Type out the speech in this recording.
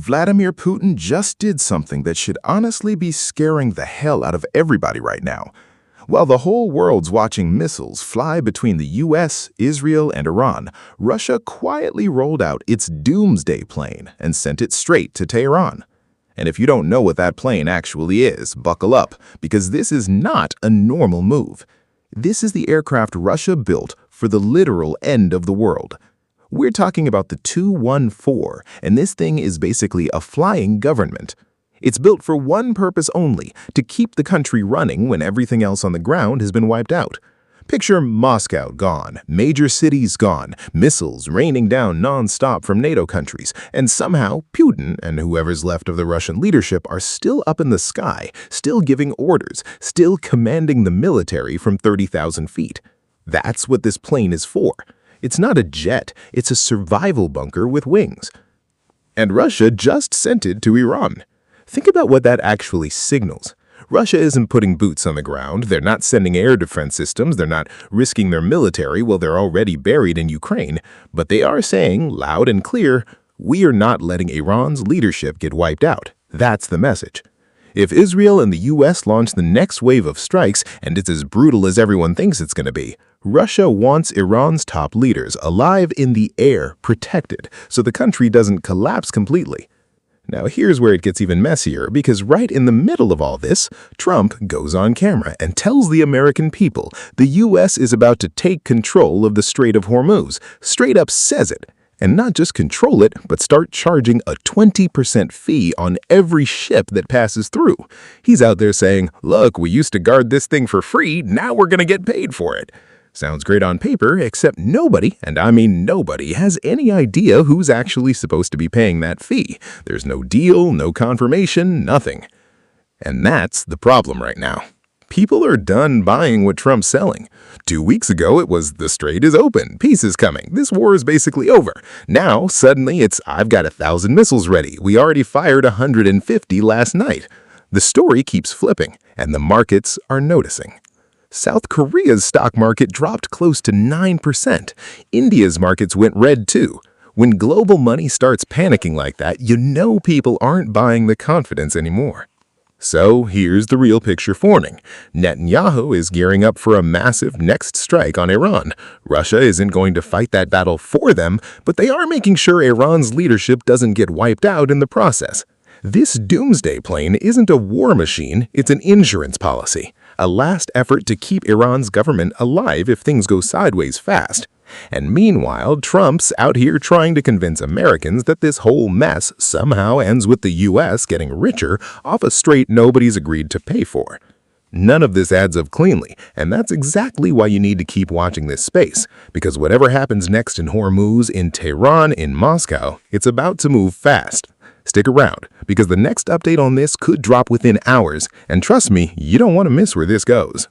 Vladimir Putin just did something that should honestly be scaring the hell out of everybody right now. While the whole world's watching missiles fly between the US, Israel, and Iran, Russia quietly rolled out its Doomsday plane and sent it straight to Tehran. And if you don't know what that plane actually is, buckle up, because this is not a normal move. This is the aircraft Russia built for the literal end of the world. We're talking about the Tu-14, and this thing is basically a flying government. It's built for one purpose only, to keep the country running when everything else on the ground has been wiped out. Picture Moscow gone, major cities gone, missiles raining down non-stop from NATO countries, and somehow Putin and whoever's left of the Russian leadership are still up in the sky, still giving orders, still commanding the military from 30,000 feet. That's what this plane is for. It's not a jet, it's a survival bunker with wings. And Russia just sent it to Iran. Think about what that actually signals. Russia isn't putting boots on the ground, they're not sending air defense systems, they're not risking their military while they're already buried in Ukraine, but they are saying, loud and clear, we are not letting Iran's leadership get wiped out. That's the message. If Israel and the US launch the next wave of strikes, and it's as brutal as everyone thinks it's going to be, Russia wants Iran's top leaders alive in the air, protected, so the country doesn't collapse completely. Now here's where it gets even messier, because right in the middle of all this, Trump goes on camera and tells the American people the US is about to take control of the Strait of Hormuz, straight up says it. And not just control it, but start charging a 20% fee on every ship that passes through. He's out there saying, look, we used to guard this thing for free, now we're going to get paid for it. Sounds great on paper, except nobody, and I mean nobody, has any idea who's actually supposed to be paying that fee. There's no deal, no confirmation, nothing. And that's the problem right now. People are done buying what Trump's selling. 2 weeks ago, it was the strait is open, peace is coming, this war is basically over. Now, suddenly it's I've got 1,000 missiles ready, we already fired 150 last night. The story keeps flipping, and the markets are noticing. South Korea's stock market dropped close to 9%. India's markets went red too. When global money starts panicking like that, you know people aren't buying the confidence anymore. So here's the real picture forming. Netanyahu is gearing up for a massive next strike on Iran. Russia isn't going to fight that battle for them, but they are making sure Iran's leadership doesn't get wiped out in the process. This Doomsday plane isn't a war machine, it's an insurance policy, a last effort to keep Iran's government alive if things go sideways fast. And meanwhile, Trump's out here trying to convince Americans that this whole mess somehow ends with the US getting richer off a strait nobody's agreed to pay for. None of this adds up cleanly, and that's exactly why you need to keep watching this space, because whatever happens next in Hormuz, in Tehran, in Moscow, it's about to move fast. Stick around, because the next update on this could drop within hours, and trust me, you don't want to miss where this goes.